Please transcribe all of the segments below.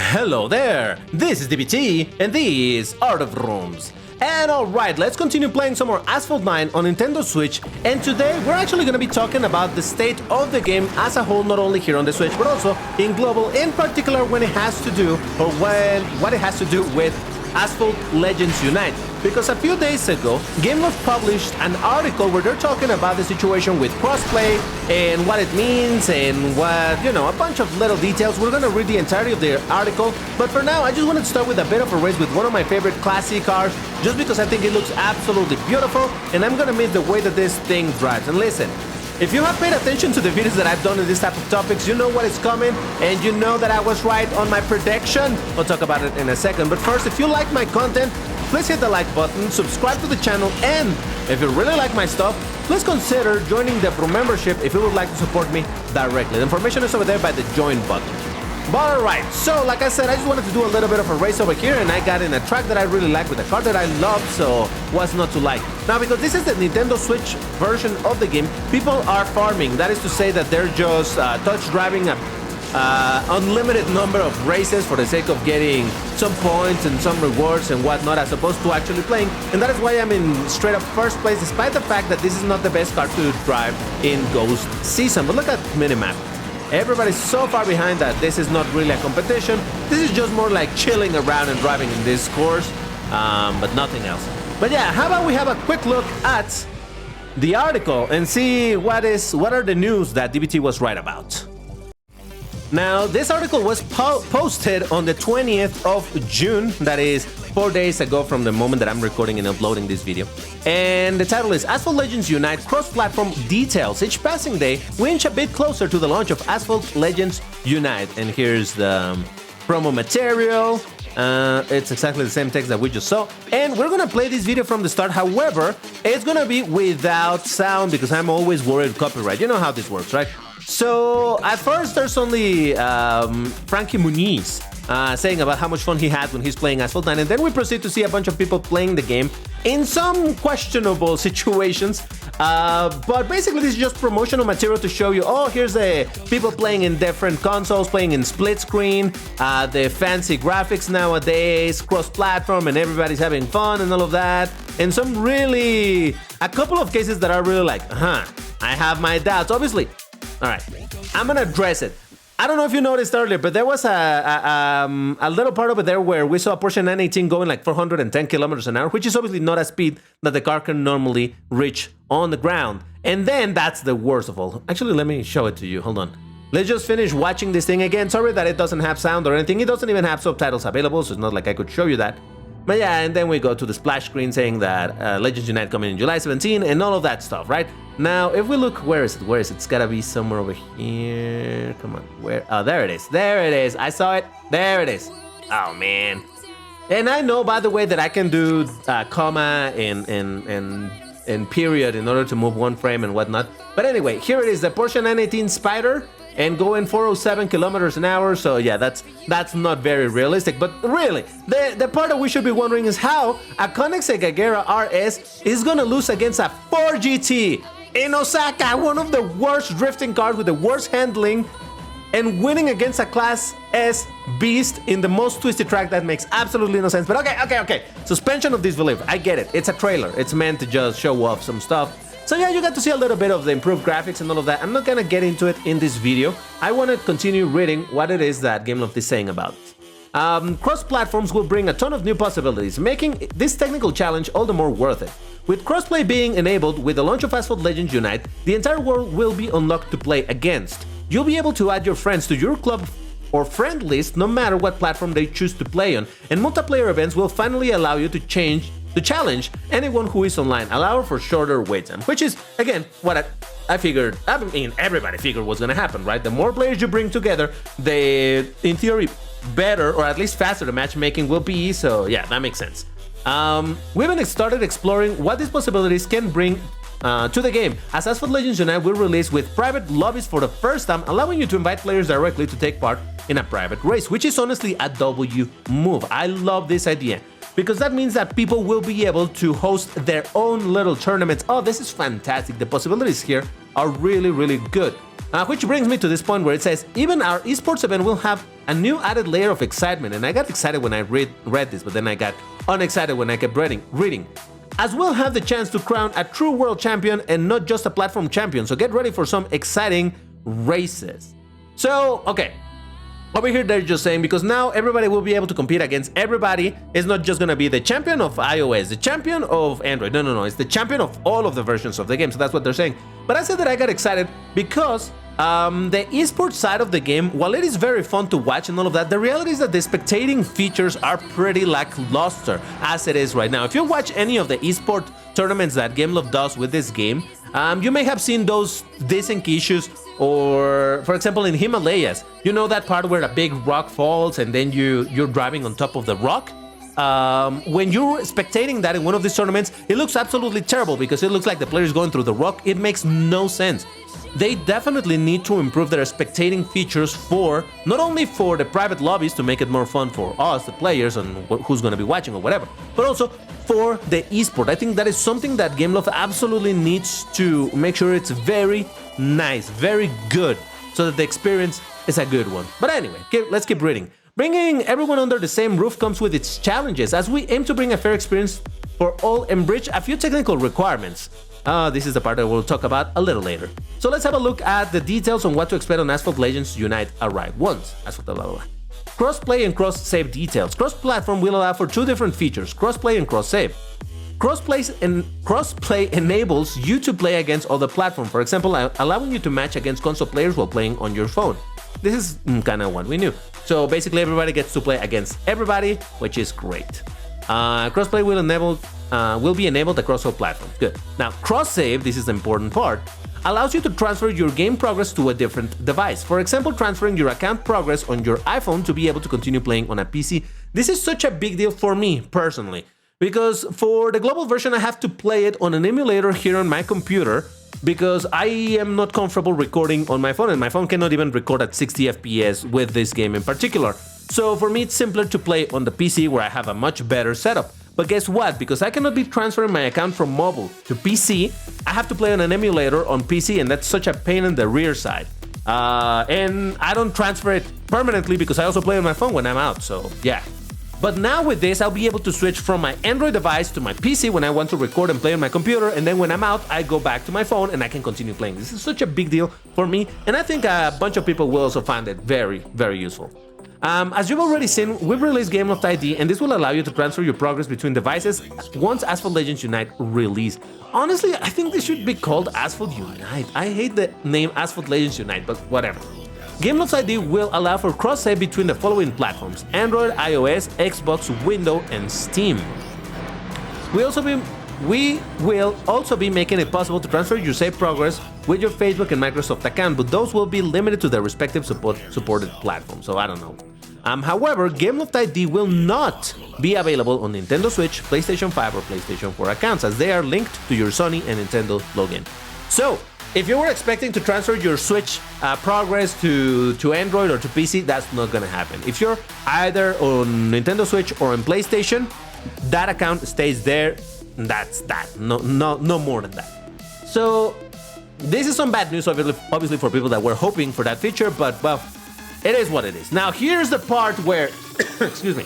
Hello there, this is DBT, and this is Art of Rooms. And alright, let's continue playing some more Asphalt 9 on Nintendo Switch, and today we're actually going to be talking about the state of the game as a whole, not only here on the Switch, but also in global, in particular when it has to do, or what it has to do with Asphalt Legends Unite. Because a few days ago, Gasless published an article where they're talking about the situation with crossplay and what it means and what, a bunch of little details. We're gonna read the entirety of the article, but for now, I just wanted to start with a bit of a race with one of my favorite classic cars, just because I think it looks absolutely beautiful, and I'm gonna miss the way that this thing drives. And listen, if you have paid attention to the videos that I've done in this type of topics, you know what is coming, and you know that I was right on my prediction. We'll talk about it in a second, but first, if you like my content, please hit the like button, subscribe to the channel, and if you really like my stuff, please consider joining the Pro membership if you would like to support me directly. The information is over there by the join button. But alright, so like I said, I just wanted to do a little bit of a race over here, and I got in a track that I really like with a car that I love, so what's not to like? Now, because this is the Nintendo Switch version of the game, people are farming. That is to say that they're just touch driving a unlimited number of races for the sake of getting some points and some rewards and whatnot, as opposed to actually playing. And that is why I'm in straight up first place, despite the fact that this is not the best car to drive in Ghost Season. But look at minimap. Everybody's so far behind that this is not really a competition. This is just more like chilling around and driving in this course, but nothing else. But yeah, how about we have a quick look at the article and see what are the news that DBT was right about. Now, this article was posted on the 20th of June, that is 4 days ago from the moment that I'm recording and uploading this video. And the title is Asphalt Legends Unite Cross-Platform Details. Each passing day, we inch a bit closer to the launch of Asphalt Legends Unite. And here's the promo material. It's exactly the same text that we just saw. And we're gonna play this video from the start. However, it's gonna be without sound because I'm always worried copyright. You know how this works, right? So at first there's only Frankie Muniz saying about how much fun he had when he's playing Asphalt 9, and then we proceed to see a bunch of people playing the game in some questionable situations, but basically this is just promotional material to show you, oh, here's the people playing in different consoles, playing in split screen, the fancy graphics nowadays, cross-platform, and everybody's having fun and all of that, and a couple of cases that are really like, I have my doubts, obviously. Alright, I'm gonna address it. I don't know if you noticed earlier, but there was a little part over there where we saw a Porsche 918 going like 410 kilometers an hour, which is obviously not a speed that the car can normally reach on the ground. And then that's the worst of all. Actually, let me show it to you. Hold on. Let's just finish watching this thing again. Sorry that it doesn't have sound or anything. It doesn't even have subtitles available, so it's not like I could show you that. But yeah, and then we go to the splash screen saying that Legends Unite coming in July 17 and all of that stuff, right? Now, if we look, where is it? Where is it? It's gotta be somewhere over here. Come on, where? Oh, there it is. There it is. I saw it. There it is. Oh, man. And I know, by the way, that I can do comma and period in order to move one frame and whatnot. But anyway, here it is, the Porsche 918 Spider, and going 407 kilometers an hour, so yeah, that's not very realistic. But really, the part that we should be wondering is how a Koenigsegg Agera RS is gonna lose against a 4GT in Osaka, one of the worst drifting cars with the worst handling, and winning against a Class S beast in the most twisted track. That makes absolutely no sense. But okay. Suspension of disbelief, I get it. It's a trailer. It's meant to just show off some stuff. So yeah, you got to see a little bit of the improved graphics and all of that. I'm not gonna get into it in this video. I want to continue reading what it is that Gameloft is saying about it. Cross-platforms will bring a ton of new possibilities, making this technical challenge all the more worth it. With crossplay being enabled with the launch of Asphalt Legends Unite, the entire world will be unlocked to play against. You'll be able to add your friends to your club or friend list no matter what platform they choose to play on, and multiplayer events will finally allow you to challenge anyone who is online, allow for shorter wait time, which is, again, what I figured, I mean, everybody figured was gonna happen, right? The more players you bring together, the, in theory, better, or at least faster the matchmaking will be, so yeah, that makes sense. We even started exploring what these possibilities can bring to the game, as Asphalt Legends Unite will release with private lobbies for the first time, allowing you to invite players directly to take part in a private race, which is honestly a W move. I love this idea, because that means that people will be able to host their own little tournaments. Oh, this is fantastic. The possibilities here are really, really good. Which brings me to this point where it says, even our esports event will have a new added layer of excitement. And I got excited when I read this, but then I got unexcited when I kept reading. As we'll have the chance to crown a true world champion and not just a platform champion. So get ready for some exciting races. So, okay. Over here, they're just saying, because now everybody will be able to compete against everybody. It's not just going to be the champion of iOS, the champion of Android. No. It's the champion of all of the versions of the game. So that's what they're saying. But I said that I got excited because the esports side of the game, while it is very fun to watch and all of that, the reality is that the spectating features are pretty lackluster as it is right now. If you watch any of the esport tournaments that Gameloft does with this game, you may have seen those desync issues, or for example in Himalayas, you know that part where a big rock falls and then you're driving on top of the rock? When you're spectating that in one of these tournaments, it looks absolutely terrible because it looks like the player is going through the rock. It makes no sense. They definitely need to improve their spectating features for not only for the private lobbies to make it more fun for us, the players, and who's going to be watching or whatever, but also for the esport. I think that is something that Gameloft absolutely needs to make sure it's very nice, very good, so that the experience is a good one. But anyway, let's keep reading. Bringing everyone under the same roof comes with its challenges, as we aim to bring a fair experience for all and bridge a few technical requirements. This is the part that we'll talk about a little later. So let's have a look at the details on what to expect on Asphalt Legends Unite Arrive once. Asphalt blah, blah, blah. Cross-play and cross-save details. Cross-platform will allow for two different features, cross-play and cross-save. Cross-play enables you to play against other platforms, for example, allowing you to match against console players while playing on your phone. This is kind of what we knew. So basically everybody gets to play against everybody, which is great. Crossplay will be enabled across all platforms. Good. Now, cross-save, this is the important part, allows you to transfer your game progress to a different device. For example, transferring your account progress on your iPhone to be able to continue playing on a PC. This is such a big deal for me, personally, because for the global version, I have to play it on an emulator here on my computer because I am not comfortable recording on my phone, and my phone cannot even record at 60 FPS with this game in particular. So for me, it's simpler to play on the PC where I have a much better setup. But guess what? Because I cannot be transferring my account from mobile to PC, I have to play on an emulator on PC, and that's such a pain in the rear side. And I don't transfer it permanently because I also play on my phone when I'm out, so yeah. But now with this, I'll be able to switch from my Android device to my PC when I want to record and play on my computer, and then when I'm out, I go back to my phone and I can continue playing. This is such a big deal for me, and I think a bunch of people will also find it very, very useful. As you've already seen, we've released Gameloft ID, and this will allow you to transfer your progress between devices once Asphalt Legends Unite release. Honestly, I think this should be called Asphalt Unite. I hate the name Asphalt Legends Unite, but whatever. Gameloft ID will allow for cross-save between the following platforms: Android, iOS, Xbox, Windows, and Steam. We will also be making it possible to transfer your save progress with your Facebook and Microsoft account, but those will be limited to their respective supported platforms, so I don't know. However, Gameloft ID will not be available on Nintendo Switch, PlayStation 5, or PlayStation 4 accounts, as they are linked to your Sony and Nintendo login. So, if you were expecting to transfer your Switch progress to Android or to PC, that's not gonna happen. If you're either on Nintendo Switch or on PlayStation, that account stays there. That's that. No more than that. So this is some bad news, obviously for people that were hoping for that feature, but well, it is what it is. Now here's the part where, excuse me,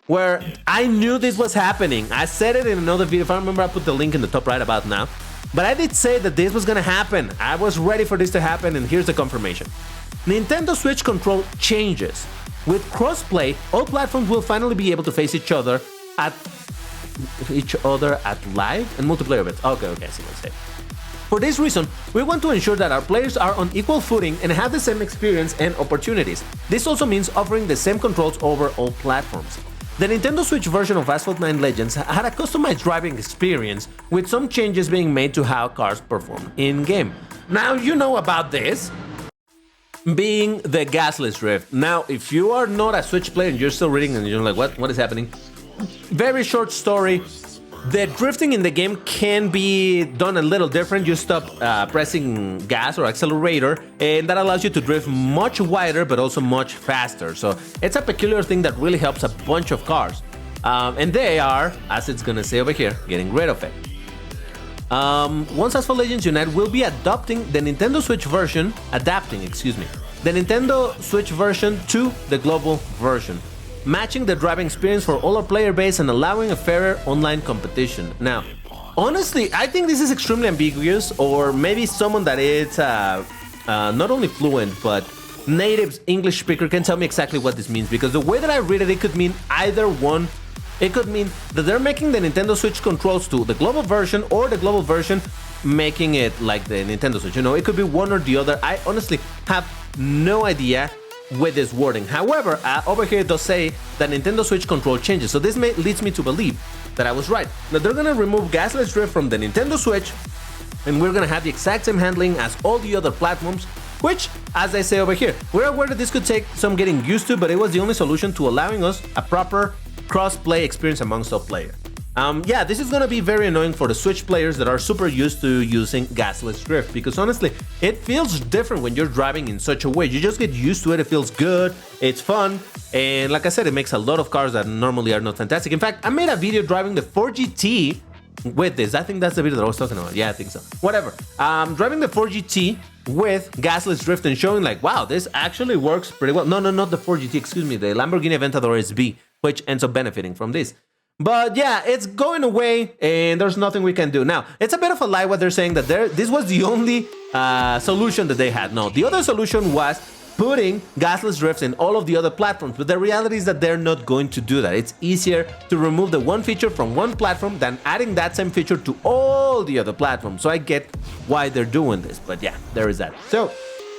where I knew this was happening. I said it in another video. If I remember, I put the link in the top right about now. But I did say that this was gonna happen. I was ready for this to happen, and here's the confirmation. Nintendo Switch control changes. With crossplay, all platforms will finally be able to face each other at live and multiplayer events. Okay, I see what I'm saying. For this reason, we want to ensure that our players are on equal footing and have the same experience and opportunities. This also means offering the same controls over all platforms. The Nintendo Switch version of Asphalt 9 Legends had a customized driving experience, with some changes being made to how cars perform in-game. Now you know about this, being the Gasless drift. Now, if you are not a Switch player and you're still reading and you're like, what is happening? Very short story. The drifting in the game can be done a little different. You stop pressing gas or accelerator, and that allows you to drift much wider but also much faster. So it's a peculiar thing that really helps a bunch of cars. And they are, as it's gonna say over here, getting rid of it. once Asphalt Legends Unite, we'll be adapting the Nintendo Switch version to the global version, matching the driving experience for all our player base and allowing a fairer online competition. Now, honestly, I think this is extremely ambiguous, or maybe someone that is not only fluent but native English speaker can tell me exactly what this means, because the way that I read it, it could mean either one. It could mean that they're making the Nintendo Switch controls to the global version, or the global version making it like the Nintendo Switch. You know, it could be one or the other. I honestly have no idea with this wording. However, over here it does say that Nintendo Switch control changes, so this leads me to believe that I was right. Now they're gonna remove Gasless Drift from the Nintendo Switch, and we're gonna have the exact same handling as all the other platforms, which, as I say over here, we're aware that this could take some getting used to, but it was the only solution to allowing us a proper cross-play experience amongst all players. Yeah, this is gonna be very annoying for the Switch players that are super used to using Gasless Drift, because honestly, it feels different when you're driving in such a way. You just get used to it, it feels good, it's fun, and like I said, it makes a lot of cars that normally are not fantastic. In fact, I made a video driving the 4GT with this. I think that's the video that I was talking about. Yeah, I think so. Whatever. Driving the 4GT with Gasless Drift and showing like, wow, this actually works pretty well. No, not the 4GT, excuse me, the Lamborghini Aventador SB, which ends up benefiting from this. But yeah, it's going away and there's nothing we can do. Now, it's a bit of a lie what they're saying that this was the only solution that they had. No, the other solution was putting Gasless Drifts in all of the other platforms, but the reality is that they're not going to do that. It's easier to remove the one feature from one platform than adding that same feature to all the other platforms. So I get why they're doing this, but yeah, there is that. So,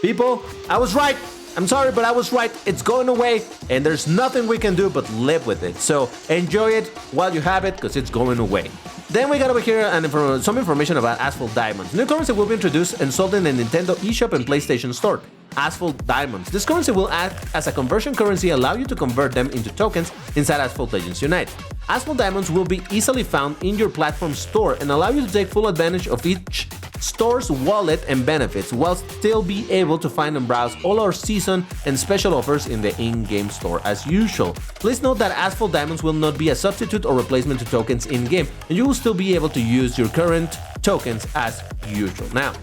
people, I was right. I'm sorry, but I was right. It's going away, and there's nothing we can do but live with it. So enjoy it while you have it, because it's going away. Then we got over here some information about Asphalt Diamonds. New currency will be introduced and sold in the Nintendo eShop and PlayStation Store. Asphalt Diamonds. This currency will act as a conversion currency, allow you to convert them into tokens inside Asphalt Legends Unite. Asphalt Diamonds will be easily found in your platform store and allow you to take full advantage of each store's wallet and benefits, while still be able to find and browse all our season and special offers in the in-game store as usual. Please note that Asphalt Diamonds will not be a substitute or replacement to tokens in-game, and you will still be able to use your current tokens as usual. Now,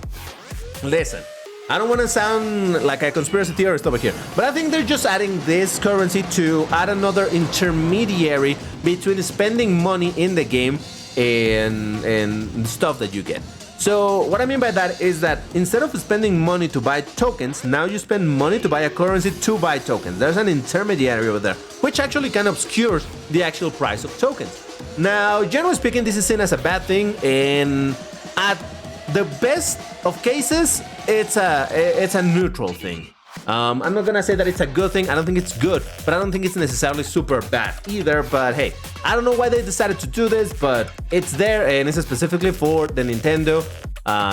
listen, I don't want to sound like a conspiracy theorist over here, but I think they're just adding this currency to add another intermediary between spending money in the game and stuff that you get. So what I mean by that is that instead of spending money to buy tokens, now you spend money to buy a currency to buy tokens. There's an intermediary over there, which actually kind of obscures the actual price of tokens. Now, generally speaking, this is seen as a bad thing, and at the best of cases, it's a neutral thing. I'm not gonna say that it's a good thing. I don't think it's good, but I don't think it's necessarily super bad either. But hey, I don't know why they decided to do this, but it's there, and it's specifically for the Nintendo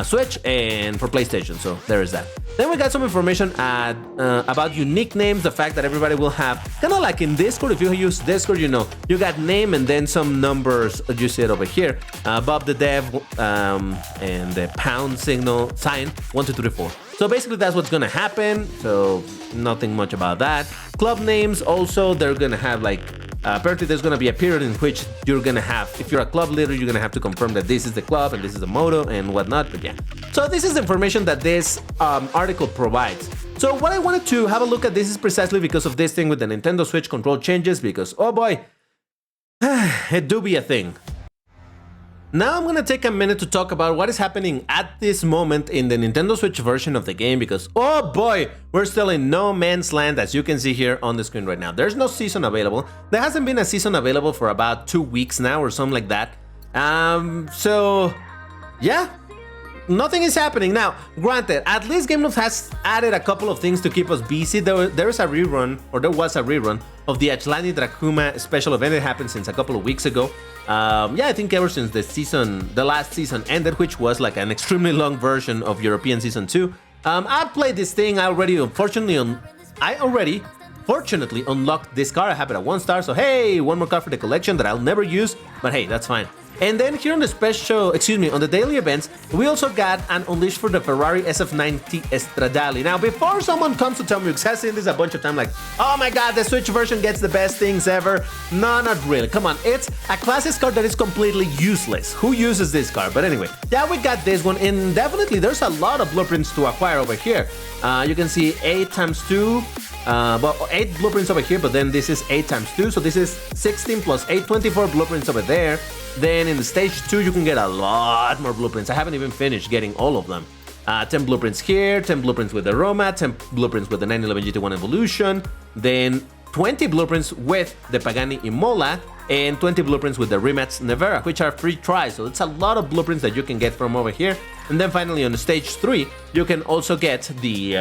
Switch and for PlayStation, so there is that. Then we got some information about unique names, the fact that everybody will have, kind of like in Discord, if you use Discord, you know, you got name and then some numbers, you see it over here, Bob the Dev and the pound signal sign, 1, 2, 3, 4. So basically that's what's gonna happen, so nothing much about that. Club names also, they're gonna have like, apparently there's gonna be a period in which you're gonna have, if you're a club leader, you're gonna have to confirm that this is the club and this is the motto and whatnot, but yeah. So this is the information that this article provides. So what I wanted to have a look at this is precisely because of this thing with the Nintendo Switch control changes, because oh boy, it do be a thing. Now I'm gonna take a minute to talk about what is happening at this moment in the Nintendo Switch version of the game, because oh boy, we're still in no man's land, as you can see here on the screen right now. There's no season available. There hasn't been a season available for about 2 weeks now or something like that. So yeah, nothing is happening. Now, granted, at least Gameloft has added a couple of things to keep us busy. There was a rerun of the Ajlani Dracuma special event that happened since a couple of weeks ago. Yeah, I think ever since the last season ended, which was like an extremely long version of European Season 2. I played this thing already, unfortunately, I already fortunately unlocked this card. I have it at 1 star, so hey, one more card for the collection that I'll never use, but hey, that's fine. And then here on the special, on the daily events, we also got an Unleash for the Ferrari SF90 Stradale. Now, before someone comes to tell me, because I've seen this a bunch of times, like, oh my god, the Switch version gets the best things ever. No, not really. Come on, it's a classic card that is completely useless. Who uses this card? But anyway, yeah, we got this one, and definitely there's a lot of blueprints to acquire over here. You can see 8 times 2. Well, 8 blueprints over here, but then this is 8 times 2, so this is 16 plus 8, 24 blueprints over there. Then in the stage 2, you can get a lot more blueprints. I haven't even finished getting all of them. 10 blueprints here, 10 blueprints with the Roma, 10 blueprints with the 911 GT1 Evolution, then 20 blueprints with the Pagani Imola, and 20 blueprints with the Rimac Nevera, which are free tries. So it's a lot of blueprints that you can get from over here. And then finally on the stage 3, you can also get the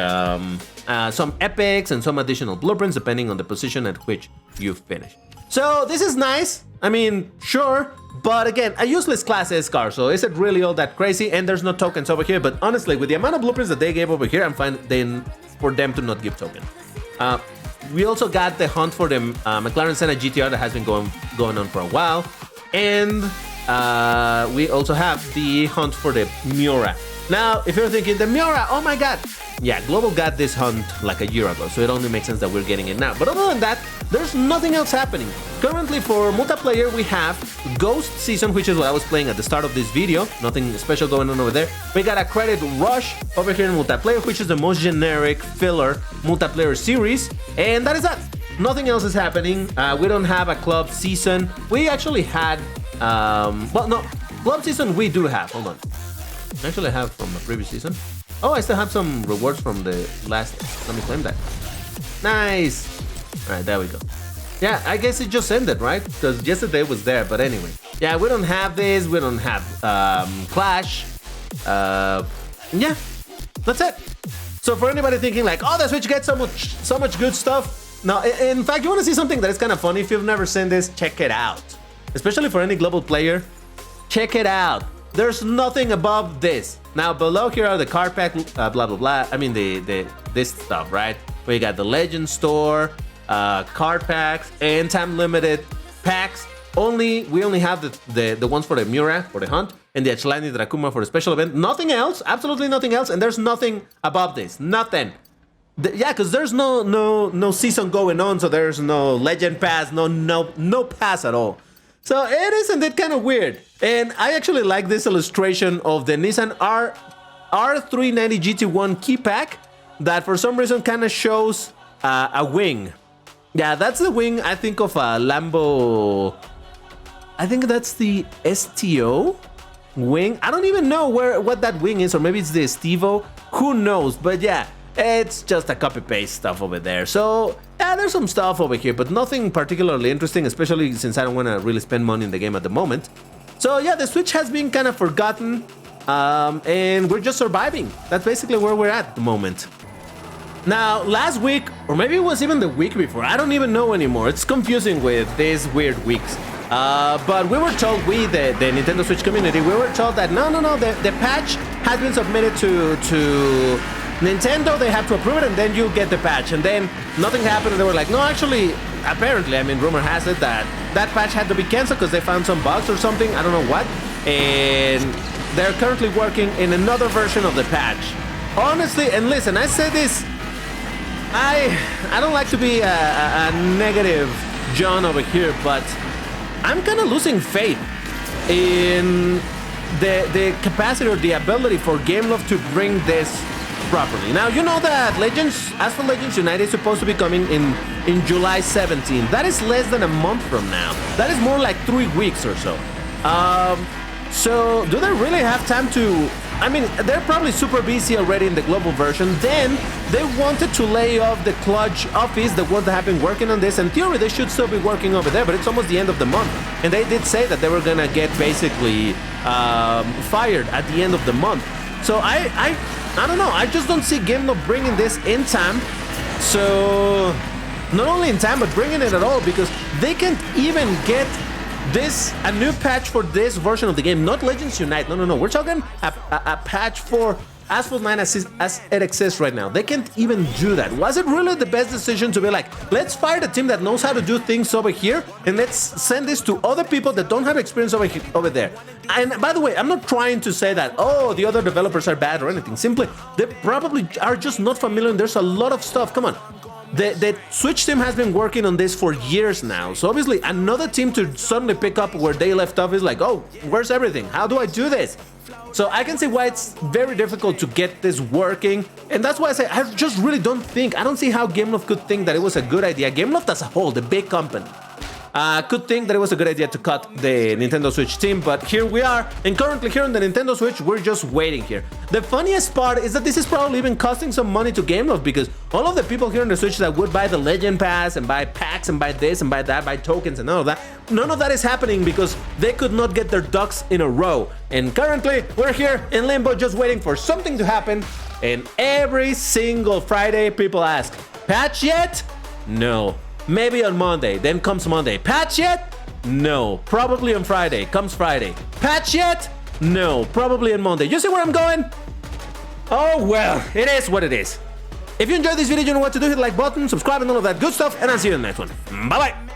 some epics and some additional blueprints depending on the position at which you finish. So this is nice. I mean, sure, but again, a useless Class S car, so is it really all that crazy? And there's no tokens over here, but honestly, with the amount of blueprints that they gave over here, I'm fine then for them to not give tokens. We also got the hunt for the McLaren Senna GTR that has been going on for a while, and we also have the hunt for the Miura. Now, if you're thinking, the Miura, oh my god! Yeah, Global got this hunt like a year ago, so it only makes sense that we're getting it now. But other than that, there's nothing else happening. Currently, for multiplayer, we have Ghost Season, which is what I was playing at the start of this video. Nothing special going on over there. We got a Credit Rush over here in multiplayer, which is the most generic filler multiplayer series. And that is that. Nothing else is happening. We don't have a Club Season. We actually had... well, no. Club Season we do have. Hold on. I actually have from the previous season. Oh, I still have some rewards from the last. Let me claim that. Nice. All right, there we go. Yeah, I guess it just ended, right? Because yesterday was there, but anyway. Yeah, we don't have this. We don't have Clash. Yeah, that's it. So for anybody thinking like, oh, the Switch gets so much good stuff. No, in fact, you want to see something that is kind of funny? If you've never seen this, check it out. Especially for any global player, check it out. There's nothing above this. Now below here are the card pack, blah blah blah. I mean this stuff, right? We got the Legend Store, card packs, and time limited packs. We only have the ones for the Miura for the hunt and the Achlani Dracuma for the special event. Nothing else, absolutely nothing else, and there's nothing above this. Nothing. Yeah, because there's no season going on, so there's no Legend Pass, no pass at all. So it is indeed kind of weird. And I actually like this illustration of the Nissan R390 GT1 key pack that for some reason kind of shows a wing. Yeah, that's the wing, I think, of a Lambo. I think that's the STO wing. I don't even know what that wing is, or maybe it's the Estivo. Who knows? But yeah, it's just a copy-paste stuff over there. So yeah, there's some stuff over here, but nothing particularly interesting, especially since I don't want to really spend money in the game at the moment. So yeah, the Switch has been kind of forgotten, and we're just surviving. That's basically where we're at the moment. Now, last week, or maybe it was even the week before, I don't even know anymore. It's confusing with these weird weeks. But we were told, the Nintendo Switch community, we were told that no, the patch has been submitted to Nintendo. They have to approve it and then you'll get the patch. And then nothing happened and they were like, no, actually, apparently, I mean, rumor has it that that patch had to be canceled because they found some bugs or something, I don't know what. And they're currently working in another version of the patch. Honestly, and listen, I say this, I don't like to be a negative John over here, but I'm kind of losing faith in the capacity or the ability for Gameloft to bring this properly. Now, you know that Asphalt Legends United is supposed to be coming in July 17. That is less than a month from now. That is more like 3 weeks or so. So do they really have time to... I mean, they're probably super busy already in the global version. Then they wanted to lay off the Clutch office, the ones that have been working on this. In theory, they should still be working over there, but it's almost the end of the month. And they did say that they were gonna get basically fired at the end of the month. So I don't know. I just don't see Gameloft bringing this in time. So not only in time, but bringing it at all, because they can't even get a new patch for this version of the game, not Legends Unite. No. We're talking a patch for Asphalt 9 as it exists right now. They can't even do that. Was it really the best decision to be like, let's fire the team that knows how to do things over here and let's send this to other people that don't have experience over there? And by the way, I'm not trying to say that, oh, the other developers are bad or anything. Simply, they probably are just not familiar and there's a lot of stuff. Come on. The Switch team has been working on this for years now, so obviously another team to suddenly pick up where they left off is like, oh, where's everything? How do I do this? So I can see why it's very difficult to get this working, and that's why I say I just really don't see how Gameloft could think that it was a good idea. Gameloft as a whole, the big company, could think that it was a good idea to cut the Nintendo Switch team, but here we are, and currently here on the Nintendo Switch, we're just waiting here. The funniest part is that this is probably even costing some money to Gameloft, because all of the people here on the Switch that would buy the Legend Pass and buy packs and buy this and buy that, buy tokens and all of that, none of that is happening because they could not get their ducks in a row. And currently, we're here in Limbo just waiting for something to happen, and every single Friday people ask, patch yet? No. Maybe on Monday, then comes Monday. Patch yet? No. Probably on Friday. Comes Friday. Patch yet? No. Probably on Monday. You see where I'm going? Oh well, it is what it is. If you enjoyed this video, you know what to do. Hit the like button, subscribe, and all of that good stuff, and I'll see you in the next one. Bye-bye.